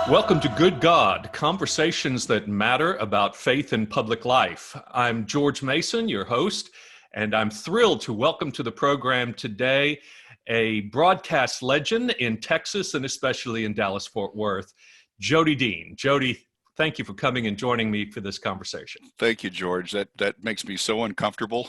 Welcome to Good God, conversations that matter about faith in public life. I'm George Mason, your host, and I'm thrilled to welcome to the program today a broadcast legend in Texas and especially in Dallas-Fort Worth, Jody Dean. Jody, thank you for coming and joining me for this conversation. Thank you, George. That makes me so uncomfortable.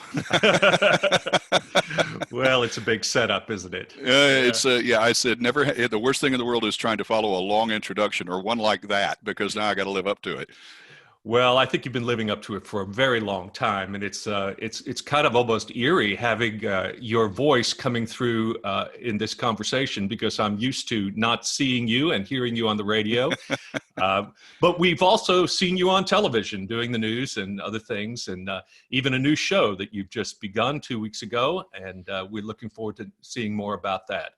Well, it's a big setup, isn't it? Yeah. I said never. The worst thing in the world is trying to follow a long introduction or one like that, because now I got to live up to it. Well, I think you've been living up to it for a very long time, and it's kind of almost eerie having your voice coming through in this conversation, because I'm used to not seeing you and hearing you on the radio, but we've also seen you on television doing the news and other things, and even a new show that you've just begun 2 weeks ago, and we're looking forward to seeing more about that.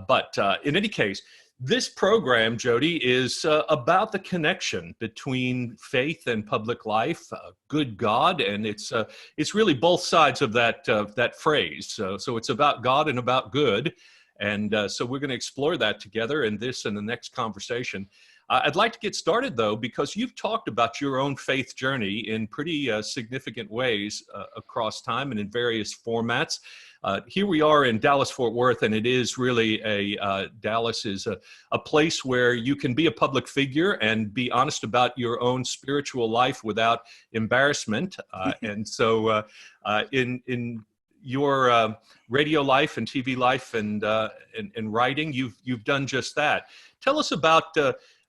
But in any case, this program, Jody, is about the connection between faith and public life, good God, and it's really both sides of that phrase. So it's about God and about good, and so we're going to explore that together in this and the next conversation. I'd like to get started, though, because you've talked about your own faith journey in pretty significant ways across time and in various formats. Here we are in Dallas-Fort Worth, and it is really Dallas is a place where you can be a public figure and be honest about your own spiritual life without embarrassment. And so in your radio life and TV life and writing, you've done just that. Tell us about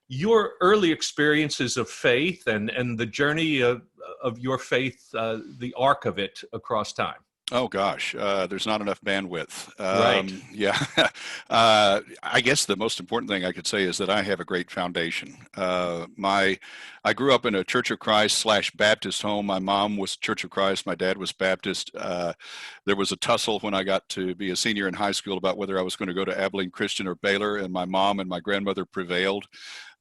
your early experiences of faith and the journey of your faith, the arc of it across time. Oh gosh, there's not enough bandwidth. Right. Yeah, I guess the most important thing I could say is that I have a great foundation. I grew up in a Church of Christ / Baptist home. My mom was Church of Christ. My dad was Baptist. There was a tussle when I got to be a senior in high school about whether I was going to go to Abilene Christian or Baylor, and my mom and my grandmother prevailed.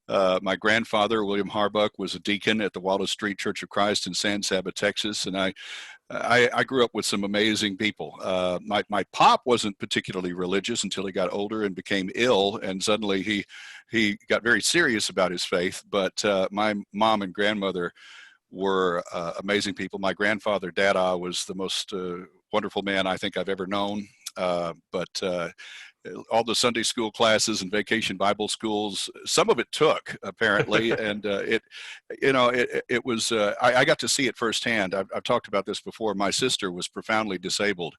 My grandfather, William Harbuck, was a deacon at the Wallace Street Church of Christ in San Saba, Texas, and I grew up with some amazing people. My pop wasn't particularly religious until he got older and became ill, and suddenly he got very serious about his faith. But my mom and grandmother were amazing people. My grandfather, Dada, was the most wonderful man I think I've ever known. But all the Sunday school classes and vacation Bible schools, some of it took, apparently, and it was. I got to see it firsthand. I've talked about this before. My sister was profoundly disabled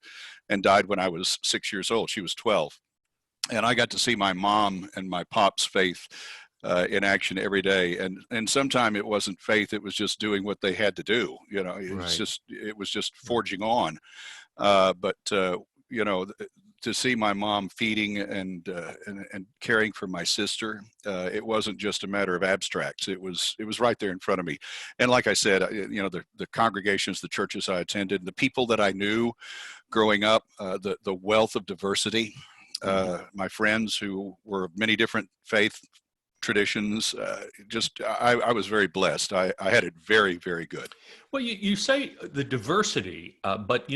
and died when I was 6 years old. She was 12, and I got to see my mom and my pop's faith in action every day. And sometime it wasn't faith; it was just doing what they had to do. It was just forging on. But to see my mom feeding and caring for my sister, it wasn't just a matter of abstracts. It was right there in front of me. And like I said, the congregations, the churches I attended, the people that I knew growing up, the wealth of diversity, my friends who were of many different faith traditions, I was very blessed. I had it very, very good. Well, you say the diversity, but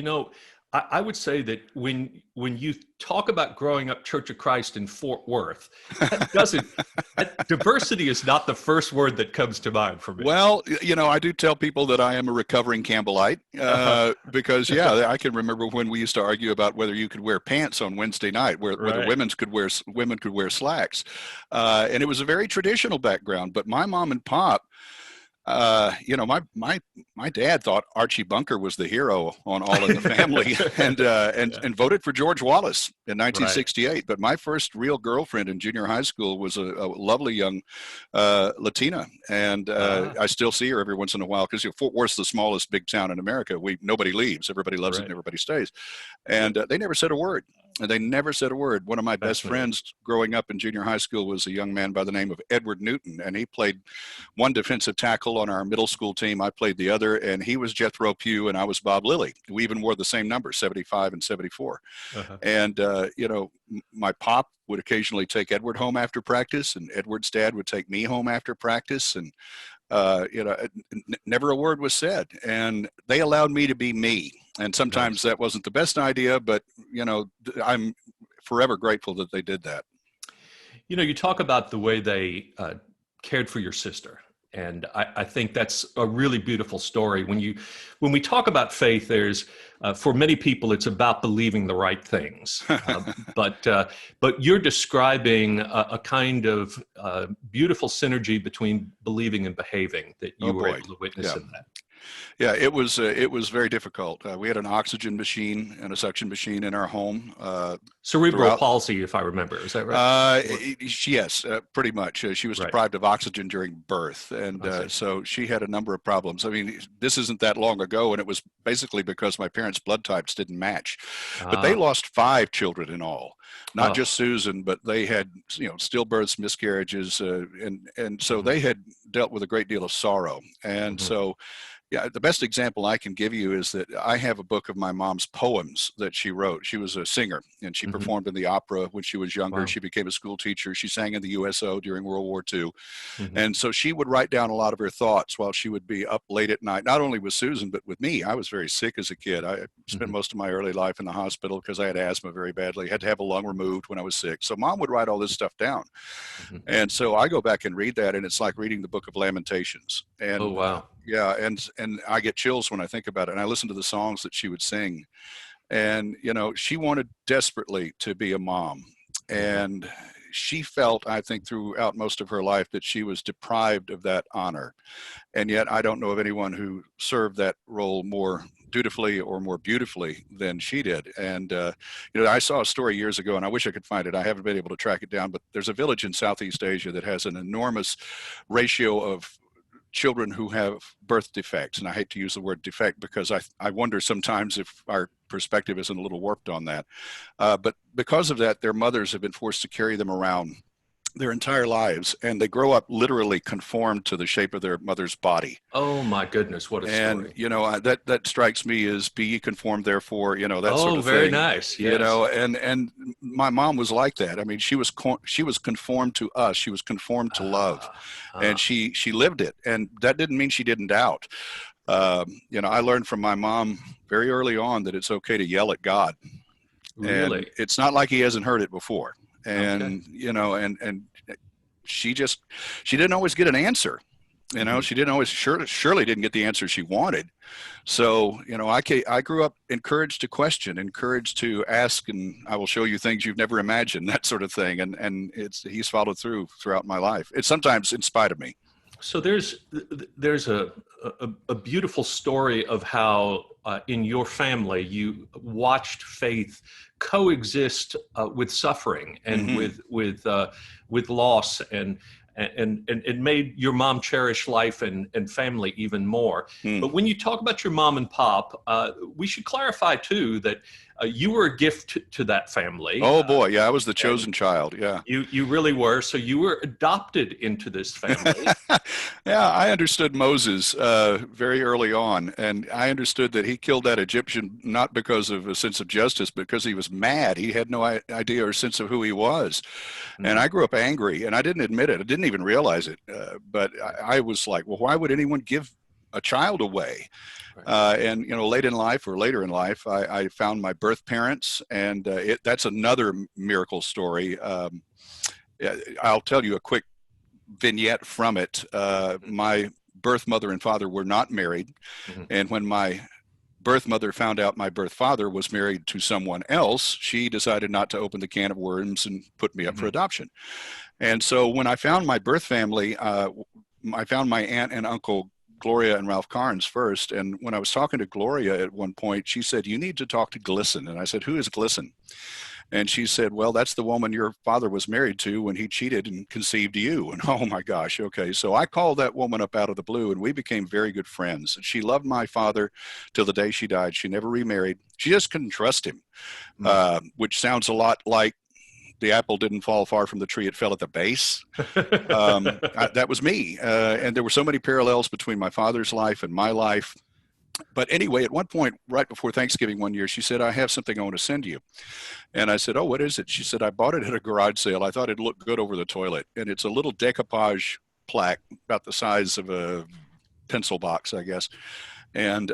I would say that when you talk about growing up Church of Christ in Fort Worth, diversity is not the first word that comes to mind for me. Well, I do tell people that I am a recovering Campbellite because, I can remember when we used to argue about whether you could wear pants on Wednesday night, whether women could wear slacks, and it was a very traditional background. But my mom and pop. My dad thought Archie Bunker was the hero on All in the Family, and voted for George Wallace in 1968. Right. But my first real girlfriend in junior high school was a lovely young Latina, and I still see her every once in a while because Fort Worth's the smallest big town in America. Nobody leaves, everybody loves it, and everybody stays. And they never said a word. And they never said a word. One of my best friends growing up in junior high school was a young man by the name of Edward Newton, and he played one defensive tackle on our middle school team. I played the other, and he was Jethro Pugh, and I was Bob Lilly. We even wore the same numbers, 75 and 74. And, my pop would occasionally take Edward home after practice, and Edward's dad would take me home after practice, and never a word was said, and they allowed me to be me. And sometimes that wasn't the best idea, but I'm forever grateful that they did that. You know, you talk about the way they cared for your sister, and I think that's a really beautiful story. When we talk about faith, there's for many people it's about believing the right things, but you're describing a kind of beautiful synergy between believing and behaving that Oh you were boy. able to witness Yeah. in that. Yeah, it was very difficult. We had an oxygen machine and a suction machine in our home Cerebral throughout. palsy, if I remember, is that right? Or- Yes, pretty much. She was right. deprived of oxygen during birth, and I see. so she had a number of problems. I mean, this isn't that long ago, and it was basically because my parents' blood types didn't match. But they Ah, lost 5 children in all, not oh, just Susan, but they had stillbirths, miscarriages, and so mhm, they had dealt with a great deal of sorrow, and mhm. so yeah, the best example I can give you is that I have a book of my mom's poems that she wrote. She was a singer and she Mhm. performed in the opera when she was younger. Wow. She became a school teacher. She sang in the USO during World War II. Mhm. And so she would write down a lot of her thoughts while she would be up late at night, not only with Susan, but with me. I was very sick as a kid. I spent Mhm. most of my early life in the hospital because I had asthma very badly. I had to have a lung removed when I was sick. So mom would write all this stuff down. Mhm. And so I go back and read that, and it's like reading the Book of Lamentations. Oh, And wow. yeah, and I get chills when I think about it. And I listen to the songs that she would sing, and she wanted desperately to be a mom, Mhm. and she felt, I think, throughout most of her life that she was deprived of that honor. And yet I don't know of anyone who served that role more dutifully or more beautifully than she did. And I saw a story years ago, and I wish I could find it. I haven't been able to track it down, but there's a village in Southeast Asia that has an enormous ratio of children who have birth defects. And I hate to use the word defect because I wonder sometimes if our perspective isn't a little warped on that. But because of that, their mothers have been forced to carry them around their entire lives, and they grow up literally conformed to the shape of their mother's body. Oh my goodness, what a And story. that strikes me as be ye conformed, therefore, that sort Oh, of very thing. nice. Yes. And my mom was like that. I mean, she was conformed to us. She was conformed to love, Ah, and ah, she lived it. And that didn't mean she didn't doubt. I learned from my mom very early on that it's okay to yell at God, and really? it's not like he hasn't heard it before. Okay. And and she just she didn't always get an answer. Hmm. She didn't always surely didn't get the answer she wanted. So I grew up encouraged to question, encouraged to ask, and I will show you things you've never imagined, that sort of thing. And he's followed throughout my life. It's sometimes in spite of me. So there's a beautiful story of how in your family you watched faith coexist with suffering and Hmm. with loss and it made your mom cherish life and family even more. Mm. But when you talk about your mom and pop, we should clarify too that you were a gift to that family, Oh boy, yeah, I was the and chosen child. Yeah. you really were. So you were adopted into this family. Yeah, I understood Moses very early on, and I understood that he killed that Egyptian not because of a sense of justice, but because he was mad. He had no idea or sense of who he was, and Mhm. I grew up angry, and I didn't admit it. I didn't even realize it, but Right, I was like, well, why would anyone give a child away? right. And late in life or later in life, I found my birth parents, and that's another miracle story. Yeah, I'll tell you a quick vignette from it. My birth mother and father were not married. Mhm. And when my birth mother found out my birth father was married to someone else, she decided not to open the can of worms and put me up for Mhm. adoption. And so when I found my birth family, I found my aunt and uncle Gloria and Ralph Carnes first. And when I was talking to Gloria at one point, she said, "You need to talk to Glisten." And I said, "Who is Glisten?" And she said, "Well, that's the woman your father was married to when he cheated and conceived you." And oh my gosh, okay. So I called that woman up out of the blue, and we became very good friends. She loved my father till the day she died. She never remarried. She just couldn't trust him, Mm. which sounds a lot like the apple didn't fall far from the tree, it fell at the base. That was me. And there were so many parallels between my father's life and my life. But anyway, at one point, right before Thanksgiving one year, she said, "I have something I want to send you." And I said, "Oh, what is it?" She said, "I bought it at a garage sale. I thought it'd look good over the toilet." And it's a little decoupage plaque about the size of a pencil box, I guess. And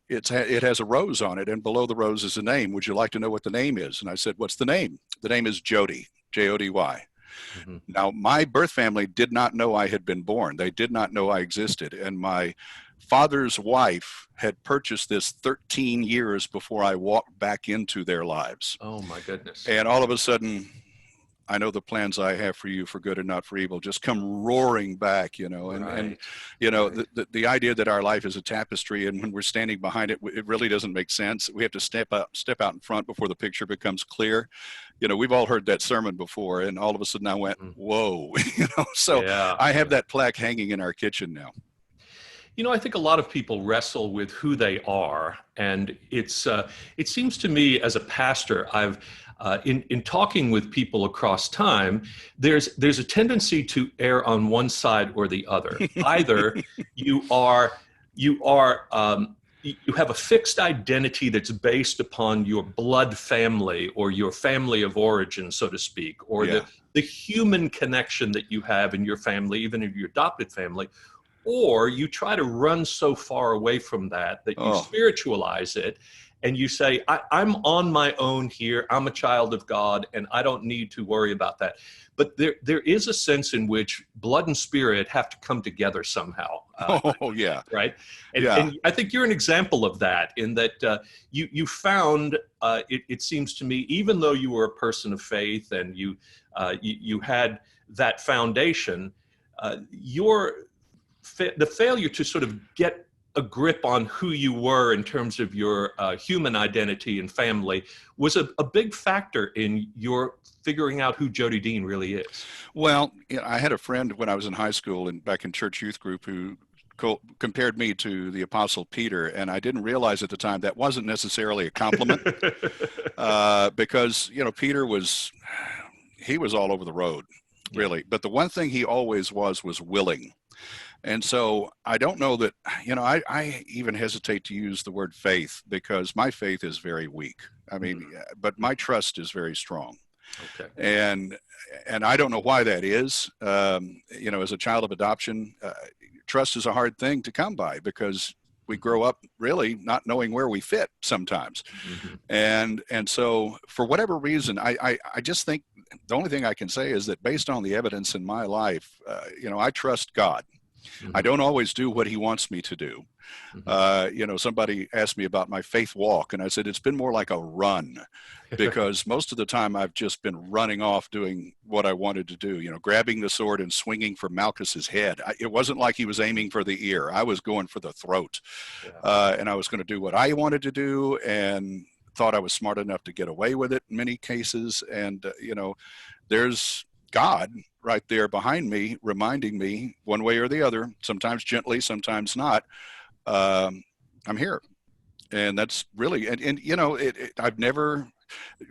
it has a rose on it. And below the rose is a name. "Would you like to know what the name is?" And I said, "What's the name?" "The name is Jody, Jody." Mhm. Now, my birth family did not know I had been born. They did not know I existed. And my father's wife had purchased this 13 years before I walked back into their lives. Oh my goodness. And all of a sudden, I know the plans I have for you for good and not for evil just come roaring back, and Right. the, Right. the idea that our life is a tapestry, and when we're standing behind it, it really doesn't make sense. We have to step out in front before the picture becomes clear. We've all heard that sermon before, and all of a sudden I went, Mhm. whoa, so Yeah. I have Yeah. that plaque hanging in our kitchen now. I think a lot of people wrestle with who they are, and it seems to me as a pastor, I've in talking with people across time, there's a tendency to err on one side or the other. Either you are you have a fixed identity that's based upon your blood family or your family of origin, so to speak, or Yeah. the human connection that you have in your family, even in your adopted family, or you try to run so far away from that that you Oh, spiritualize it and you say, I'm on my own here. I'm a child of God and I don't need to worry about that. But there is a sense in which blood and spirit have to come together somehow, oh yeah, right? yeah. And I think you're an example of that in that you found, it seems to me, even though you were a person of faith and you had that foundation, your the failure to sort of get a grip on who you were in terms of your human identity and family was a big factor in your figuring out who Jody Dean really is. Well, I had a friend when I was in high school and back in church youth group who compared me to the Apostle Peter, and I didn't realize at the time that wasn't necessarily a compliment, because Peter he was all over the road, Yeah. really. But the one thing he always was willing. And so I don't know that, I even hesitate to use the word faith because my faith is very weak. I mean, Mhm. but my trust is very strong. Okay. And I don't know why that is. As a child of adoption, trust is a hard thing to come by because we Mhm. grow up really not knowing where we fit sometimes. Mhm. And so for whatever reason, I just think the only thing I can say is that based on the evidence in my life, I trust God. I Mhm. don't always do what he wants me to do. Mhm. Somebody asked me about my faith walk, and I said, it's been more like a run because most of the time I've just been running off doing what I wanted to do, grabbing the sword and swinging for Malchus's head. It wasn't like he was aiming for the ear. I was going for the throat, Yeah. and I was going to do what I wanted to do and thought I was smart enough to get away with it in many cases. And, there's God right there behind me, reminding me one way or the other, sometimes gently, sometimes not. Um, I'm here. And that's really, I've never,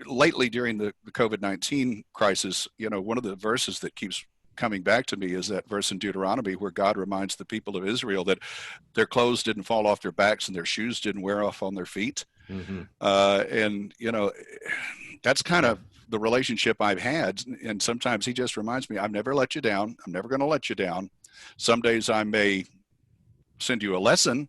lately during the COVID-19 crisis, one of the verses that keeps coming back to me is that verse in Deuteronomy where God reminds the people of Israel that their clothes didn't fall off their backs and their shoes didn't wear off on their feet. Mhm. And that's kind of the relationship I've had. And sometimes he just reminds me, I've never let you down. I'm never going to let you down. Some days I may send you a lesson.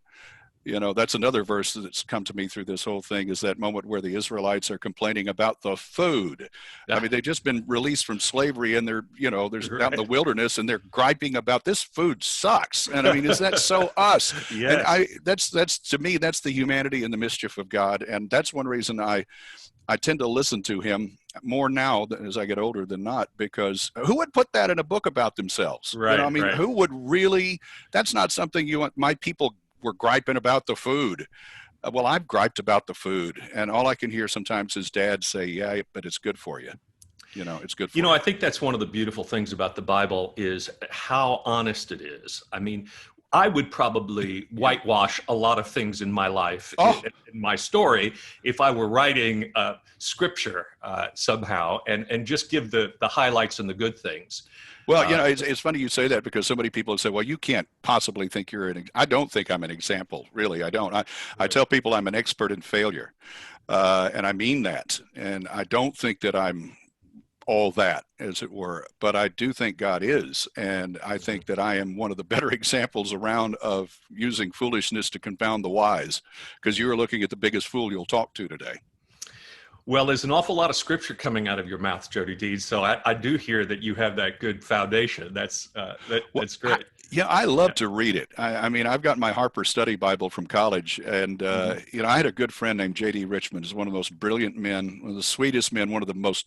That's another verse that's come to me through this whole thing is that moment where the Israelites are complaining about the food. I Yeah. mean, they've just been released from slavery and there's out in the Right. wilderness and they're griping about this food sucks. And I mean, is that so us? And Yes. that's to me, that's the humanity and the mischief of God. And that's one reason I tend to listen to him more now as I get older than not, because who would put that in a book about themselves? I Right. mean, Right. who would really, that's not something you want. My people were griping about the food. Well, I've griped about the food, and all I can hear sometimes is dad say, yeah, but it's good for you. It's good for I you. think that's one of the beautiful things about the Bible is how honest it is. I mean, I would probably Yeah. whitewash a lot of things in my life, Oh, in my story, if I were writing scripture somehow, and just give the highlights and the good things. well, Uh, it's funny you say that because so many people have said, well, you can't possibly think you're I don't think I'm an example. Really, I don't. I right. tell people I'm an expert in failure. And I mean that. And I don't think that I'm all that, as it were, but I do think God is. And I Mhm. think that I am one of the better examples around of using foolishness to confound the wise, because you're looking at the biggest fool you'll talk to today. Well, there's an awful lot of scripture coming out of your mouth, Jody Dean. So I do hear that you have that good foundation. Well, That's great. yeah, I love Yeah. to read it. I mean, I've got my Harper Study Bible from college, and Mhm. I had a good friend named J.D. Richmond. He's one of the most brilliant men, one of the sweetest men, one of the most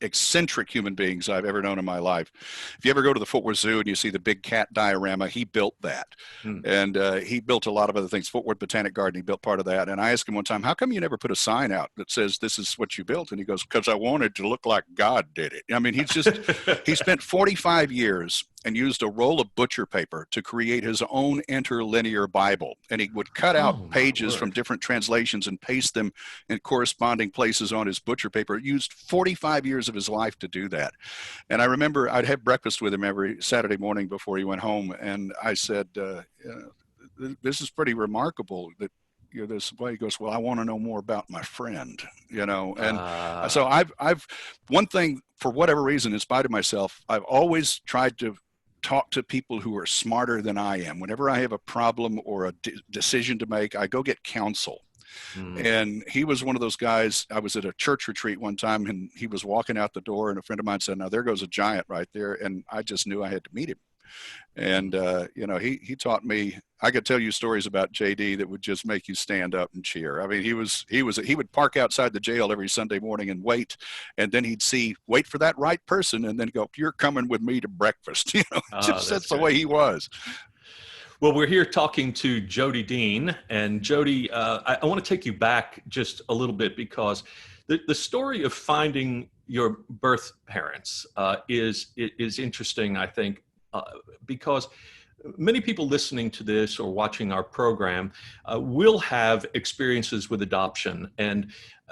eccentric human beings I've ever known in my life. If you ever go to the Fort Worth Zoo and you see the big cat diorama, he built that. Mm. And he built a lot of other things. Fort Worth Botanic Garden, he built part of that. And I asked him one time, how come you never put a sign out that says this is what you built? And he goes, because I wanted to look like God did it. I mean, he spent 45 years and used a roll of butcher paper to create his own interlinear Bible. And he would cut out Oh my pages from word. different translations and paste them in corresponding places on his butcher paper. He used 45 years of his life to do that. And I remember I'd have breakfast with him every Saturday morning before he went home. And I said, this is pretty remarkable that this way. He goes, well, I want to know more about my friend, and so Uh, I've one thing, for whatever reason, in spite of myself, I've always tried to talk to people who are smarter than I am. Whenever I have a problem or a decision to make, I go get counsel. mm. And he was one of those guys. I was at a church retreat one time and he was walking out the door and a friend of mine said, now there goes a giant right there. And I just knew I had to meet him. And, he taught me. I could tell you stories about JD that would just make you stand up and cheer. I mean, he would park outside the jail every Sunday morning and wait. And then he'd wait for that right person and then go, you're coming with me to breakfast. Just That's that's the good. way he was. Well, we're here talking to Jody Dean, and Jody, I want to take you back just a little bit because the story of finding your birth parents is interesting, I think, because many people listening to this or watching our program will have experiences with adoption. And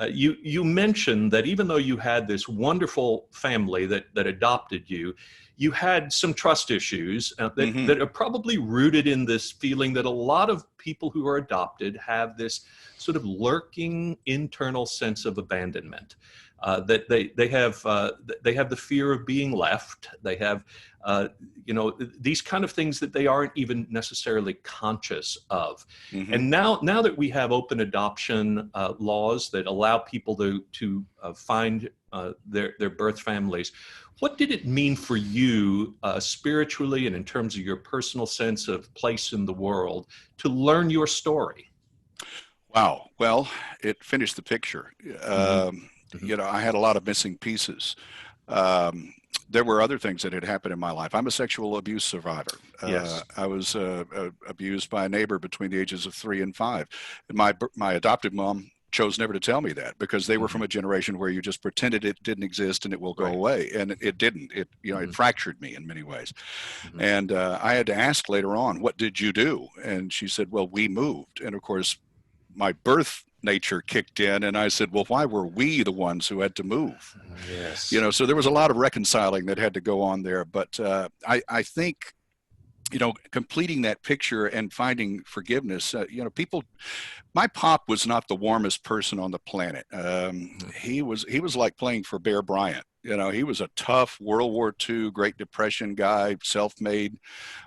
you mentioned that even though you had this wonderful family that adopted you, you had some trust issues Mm-hmm. that are probably rooted in this feeling that a lot of people who are adopted have this sort of lurking internal sense of abandonment. That they have the fear of being left. They have these kind of things that they aren't even necessarily conscious of. Mm-hmm. And now that we have open adoption laws that allow people to find their birth families, what did it mean for you spiritually and in terms of your personal sense of place in the world to learn your story? Wow. Well, it finished the picture. Hmm. Hmm. I had a lot of missing pieces. Um, there were other things that had happened in my life. I'm a sexual abuse survivor. Yes. I was abused by a neighbor between the ages of 3 and 5. And my adoptive mom chose never to tell me that because they were Hmm. from a generation where you just pretended it didn't exist and it will go Right. away, and it didn't. It Hmm. fractured me in many ways. Hmm. And I had to ask later on, what did you do? And she said, well, we moved. And of course, my birth nature kicked in, and I said, well, why were we the ones who had to move? Yes. So there was a lot of reconciling that had to go on there. But I think, completing that picture and finding forgiveness, people, my pop was not the warmest person on the planet. Mhm. He was like playing for Bear Bryant. He was a tough World War II, Great Depression guy, self-made,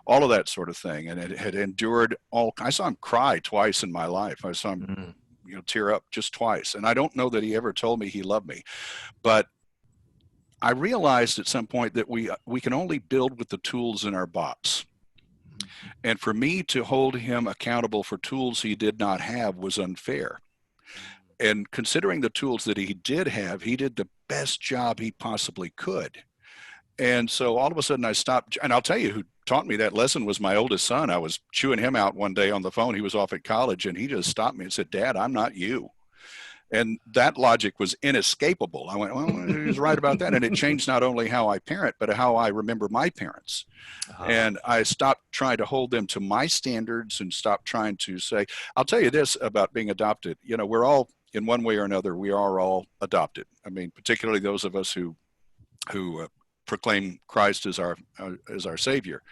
all of that sort of thing. And it had endured I saw him cry twice in my life. I saw him, Mhm. tear up just twice. And I don't know that he ever told me he loved me, but I realized at some point that we can only build with the tools in our box. And for me to hold him accountable for tools he did not have was unfair. And considering the tools that he did have, he did the best job he possibly could. And so all of a sudden I stopped. And I'll tell you, who taught me that lesson was my oldest son. I was chewing him out one day on the phone. He was off at college and he just stopped me and said, Dad, I'm not you. And that logic was inescapable. I went, well, he was right about that. And it changed not only how I parent, but how I remember my parents. Ah, And I stopped trying to hold them to my standards and stopped trying to say, I'll tell you this about being adopted. We're all, in one way or another, we are all adopted. I mean, particularly those of us who proclaim Christ as our Savior.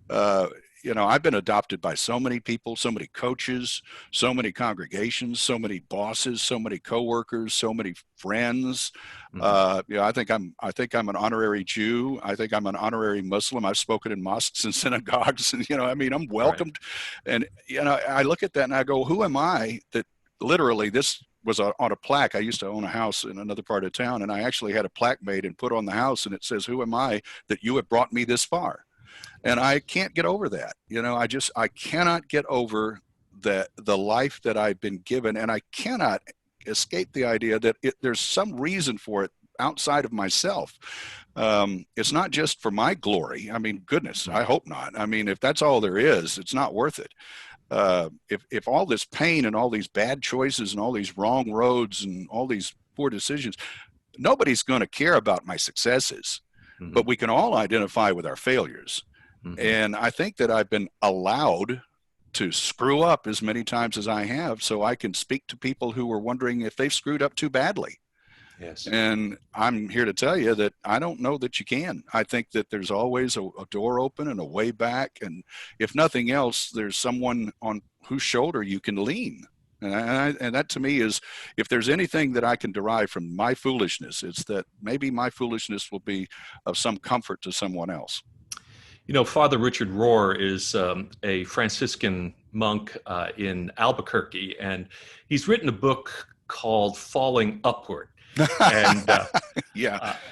Uh, I've been adopted by so many people, so many coaches, so many congregations, so many bosses, so many coworkers, so many friends. mhm. I think I'm an honorary Jew. I think I'm an honorary Muslim. I've spoken in mosques and synagogues, and I'm Right. welcomed. And I look at that and I go, who am I that literally this was on a plaque. I used to own a house in another part of town, and I actually had a plaque made and put on the house, and it says, "Who am I that you have brought me this far?" And I can't get over that. I cannot get over the life that I've been given, and I cannot escape the idea that there's some reason for it outside of myself. It's not just for my glory. I mean, goodness, I hope not. I mean, if that's all there is, it's not worth it. If all this pain and all these bad choices and all these wrong roads and all these poor decisions, nobody's going to care about my successes, but we can all identify with our failures. And I think that I've been allowed to screw up as many times as I have, so I can speak to people who are wondering if they've screwed up too badly. Yes. And I'm here to tell you that I don't know that you can. I think that there's always a door open and a way back. And if nothing else, there's someone on whose shoulder you can lean. And that to me is, if there's anything that I can derive from my foolishness, it's that maybe my foolishness will be of some comfort to someone else. Father Richard Rohr is a Franciscan monk in Albuquerque, and he's written a book called Falling Upward. And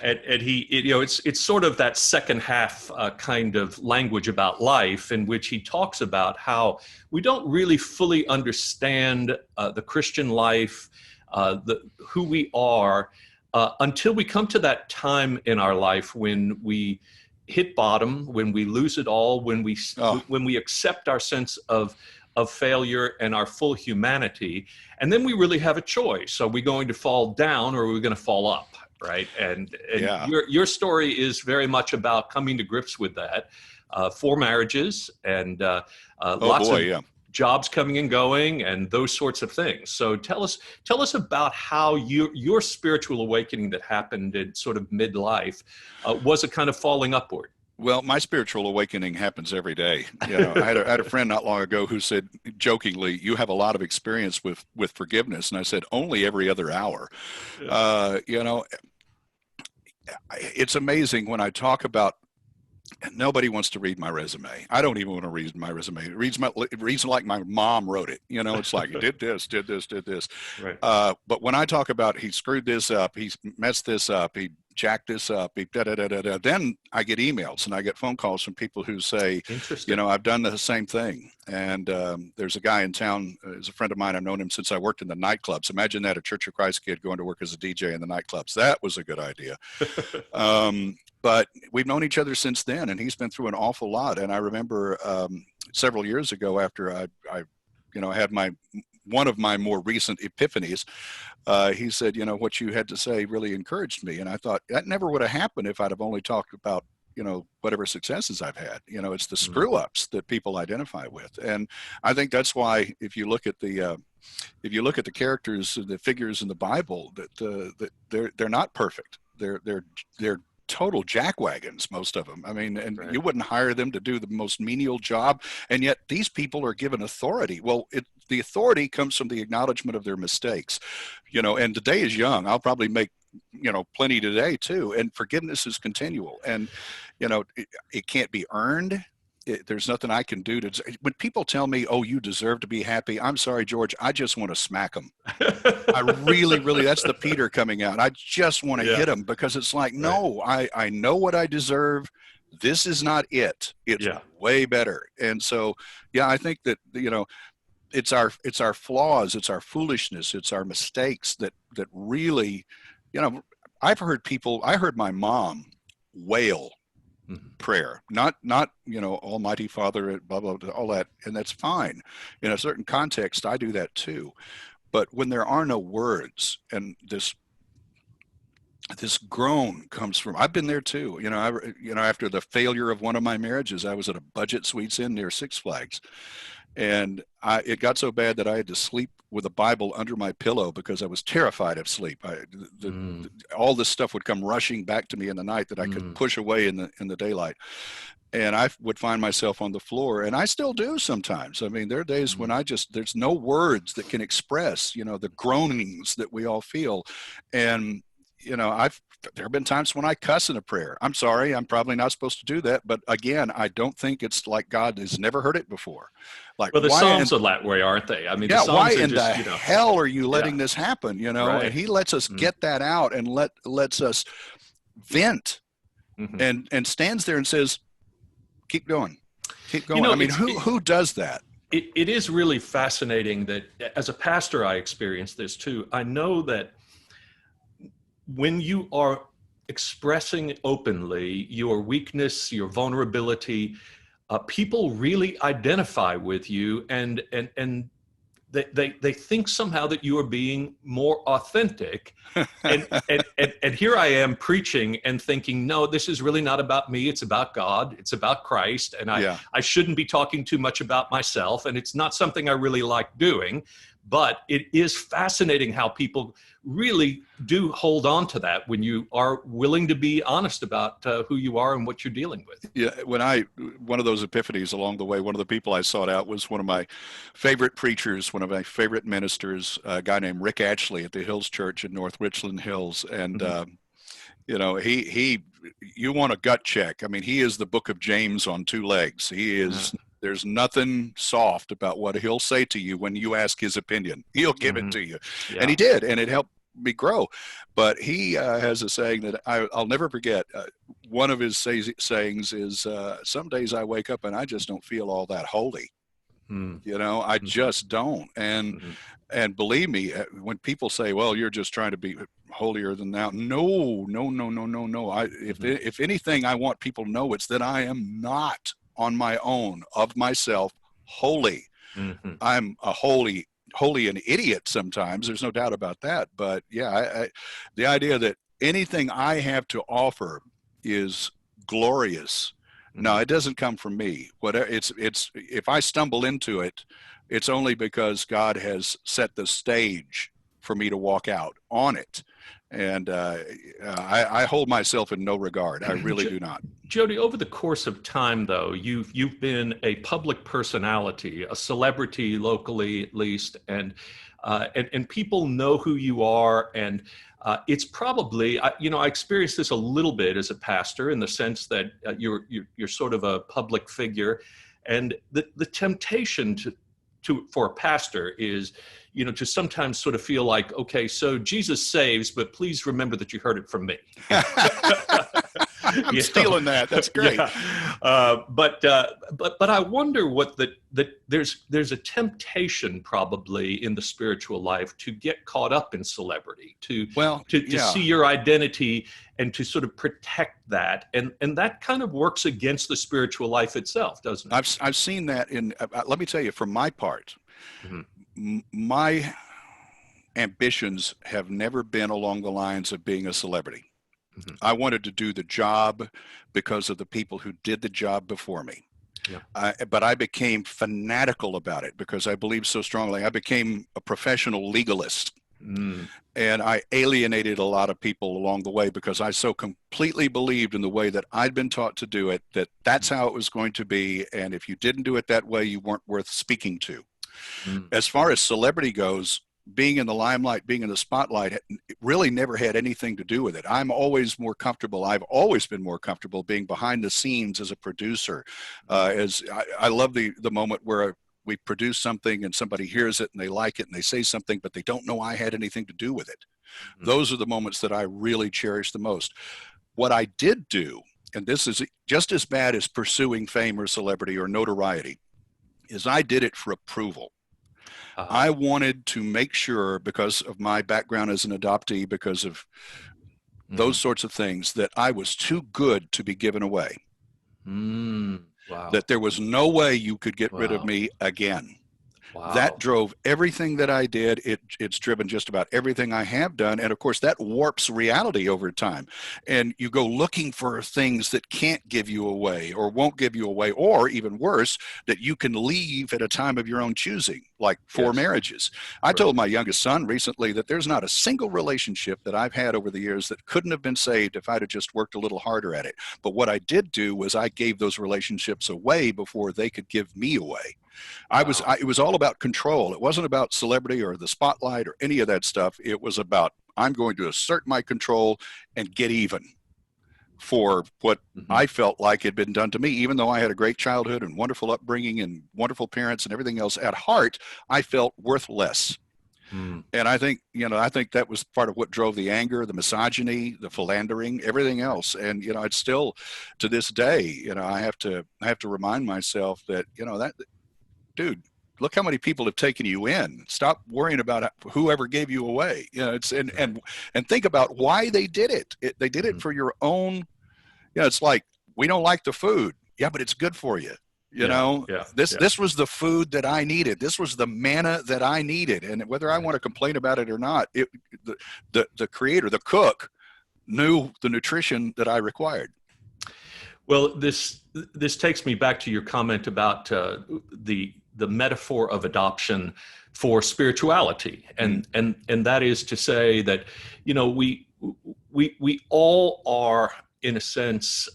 and he, it's sort of that second half kind of language about life, in which he talks about how we don't really fully understand the Christian life, who we are, until we come to that time in our life when we hit bottom, when we lose it all, when we accept our sense of failure and our full humanity, and then we really have a choice. Are we going to fall down, or are we going to fall up, right? And your story is very much about coming to grips with that. 4 marriages and lots of jobs coming and going, and those sorts of things. So tell us about how your spiritual awakening that happened in sort of midlife was a kind of falling upward. Well, my spiritual awakening happens every day. I had a friend not long ago who said jokingly, "You have a lot of experience with forgiveness," and I said, "Only every other hour." Yeah. It's amazing when I talk about. Nobody wants to read my resume. I don't even want to read my resume. It reads like my mom wrote it. It's like, did this. Right. But when I talk about he screwed this up, he messed this up, he jacked this up, then I get emails and I get phone calls from people who say, I've done the same thing. And there's a guy in town, is a friend of mine. I've known him since I worked in the nightclubs. Imagine that, a Church of Christ kid going to work as a DJ in the nightclubs. That was a good idea. But we've known each other since then, and he's been through an awful lot. And I remember several years ago, after I had one of my more recent epiphanies, he said, what you had to say really encouraged me. And I thought that never would have happened if I'd have only talked about, whatever successes I've had. It's the screw ups that people identify with. And I think that's why, if you look at the characters, the figures in the Bible, that they're not perfect. They're total jackwagons, most of them. I mean, and right. You wouldn't hire them to do the most menial job, and yet these people are given authority. Well, the authority comes from the acknowledgement of their mistakes, and today is young. I'll probably make plenty today too, and forgiveness is continual, and it can't be earned. There's nothing I can do to. When people tell me, "Oh, you deserve to be happy," I'm sorry, George. I just want to smack them. I really, that's the Peter coming out. I just want to hit them, because it's like, no, I know what I deserve. This is not it. It's way better. And so, I think that it's our flaws, it's our foolishness, it's our mistakes that really, I heard my mom wail. Prayer, not Almighty Father, blah, blah, blah, all that, and that's fine. In a certain context, I do that too. But when there are no words, and this groan comes from, I've been there too. After the failure of one of my marriages, I was at a budget suites inn near Six Flags, and it got so bad that I had to sleep with a Bible under my pillow because I was terrified of sleep. All this stuff would come rushing back to me in the night that I could push away in the daylight. And I would find myself on the floor, and I still do sometimes. I mean, there are days when there's no words that can express, the groanings that we all feel. And there have been times when I cuss in a prayer. I'm sorry, I'm probably not supposed to do that. But again, I don't think it's like God has never heard it before. Like, Well, the why? Psalms are that way, aren't they? I mean, the Yeah, why Psalms are in the just, hell are you letting yeah, this happen? And right. he lets us get that out and lets us vent, and stands there and says, keep going. Keep going. I mean, who does that? It is really fascinating that as a pastor, I experienced this too. I know that when you are expressing openly your weakness, your vulnerability, people really identify with you, and they think somehow that you are being more authentic. And here I am preaching and thinking, no, this is really not about me. It's about God. It's about Christ. And I shouldn't be talking too much about myself. And it's not something I really like doing. But it is fascinating how people really do hold on to that when you are willing to be honest about who you are and what you're dealing with. Yeah, one of those epiphanies along the way, one of the people I sought out was one of my favorite preachers, one of my favorite ministers, a guy named Rick Ashley at the Hills Church in North Richland Hills. And, you want a gut check. I mean, he is the book of James on two legs. He is, there's nothing soft about what he'll say to you when you ask his opinion. He'll give it to you. Yeah. And he did, and it helped me grow. But he has a saying that I'll never forget. One of his sayings is, some days I wake up and I just don't feel all that holy. I just don't. And believe me, when people say, well, you're just trying to be holier than thou. No. If anything, I want people to know it's that I am not on my own of myself holy. I'm a holy an idiot sometimes. There's no doubt about that. But yeah, the idea that anything I have to offer is glorious. No, it doesn't come from me. Whatever it's if I stumble into it, it's only because God has set the stage for me to walk out on it. And I hold myself in no regard. I really do not. Jody, over the course of time, though, you've been a public personality, a celebrity locally, at least, and people know who you are. And it's probably, I experienced this a little bit as a pastor in the sense that you're sort of a public figure, and the temptation for a pastor is, to sometimes sort of feel like, okay, so Jesus saves, but please remember that you heard it from me. I'm stealing that. That's great. Yeah. But I wonder what there's a temptation probably in the spiritual life to get caught up in celebrity, to see your identity and to sort of protect that, and that kind of works against the spiritual life itself, doesn't it? I've seen that let me tell you, from my part, my ambitions have never been along the lines of being a celebrity. I wanted to do the job because of the people who did the job before me. Yeah. But I became fanatical about it because I believed so strongly. I became a professional legalist. And I alienated a lot of people along the way because I so completely believed in the way that I'd been taught to do it, that's how it was going to be. And if you didn't do it that way, you weren't worth speaking to. As far as celebrity goes, being in the limelight, being in the spotlight, it really never had anything to do with it. I'm always more comfortable. I've always been more comfortable being behind the scenes as a producer. As I love the moment where we produce something and somebody hears it and they like it and they say something, but they don't know I had anything to do with it. Those are the moments that I really cherish the most. What I did do, and this is just as bad as pursuing fame or celebrity or notoriety, is I did it for approval. I wanted to make sure, because of my background as an adoptee, because of those sorts of things, that I was too good to be given away. Wow. That there was no way you could get rid of me again. Wow. That drove everything that I did. It's driven just about everything I have done. And of course, that warps reality over time. And you go looking for things that can't give you away or won't give you away, or even worse, that you can leave at a time of your own choosing, like 4 marriages. I told my youngest son recently that there's not a single relationship that I've had over the years that couldn't have been saved if I'd have just worked a little harder at it. But what I did do was I gave those relationships away before they could give me away. It was all about control. It wasn't about celebrity or the spotlight or any of that stuff. It was about, I'm going to assert my control and get even for what Mm-hmm. I felt like had been done to me. Even though I had a great childhood and wonderful upbringing and wonderful parents and everything else, at heart, I felt worthless. And I think, I think that was part of what drove the anger, the misogyny, the philandering, everything else. And, it's still to this day, I have to remind myself that, that, dude, look how many people have taken you in. Stop worrying about whoever gave you away. And think about why they did it. They did it for your own. It's like, we don't like the food. Yeah, but it's good for you. This was the food that I needed. This was the manna that I needed. And whether I want to complain about it or not, the creator, the cook, knew the nutrition that I required. Well, this takes me back to your comment about the metaphor of adoption for spirituality, and that is to say that we all are, in a sense.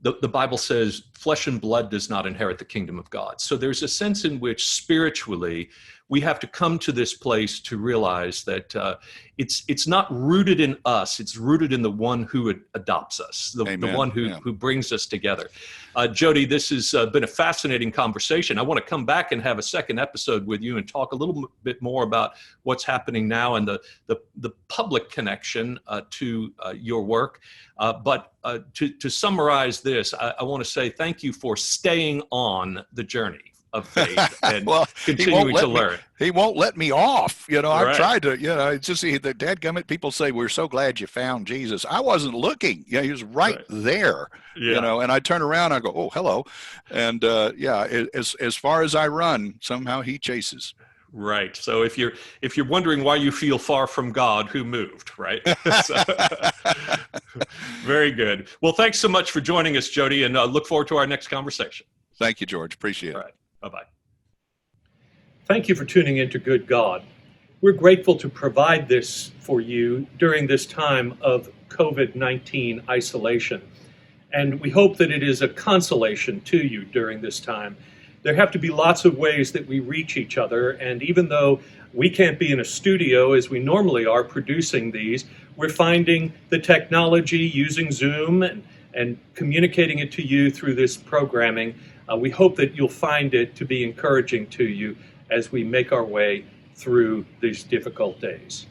The Bible says flesh and blood does not inherit the kingdom of God. So there's a sense in which spiritually we have to come to this place to realize that it's not rooted in us. It's rooted in the one who adopts us, the one who brings us together. Jody, this has been a fascinating conversation. I want to come back and have a second episode with you and talk a little bit more about what's happening now and the public connection to your work. But to summarize this, I want to say thank you for staying on the journey of faith and continuing to learn. He won't let me off. I've tried to, it's just the dadgummit, people say, we're so glad you found Jesus. I wasn't looking. He was right there, and I turn around, I go, oh, hello. And as far as I run, somehow he chases. Right. So if you're wondering why you feel far from God, who moved, right? Very good. Well, thanks so much for joining us, Jody, and look forward to our next conversation. Thank you, George. Appreciate it. All right. Bye-bye. Thank you for tuning in to Good God. We're grateful to provide this for you during this time of COVID-19 isolation. And we hope that it is a consolation to you during this time. There have to be lots of ways that we reach each other. And even though we can't be in a studio as we normally are producing these, we're finding the technology using Zoom and communicating it to you through this programming. We hope that you'll find it to be encouraging to you as we make our way through these difficult days.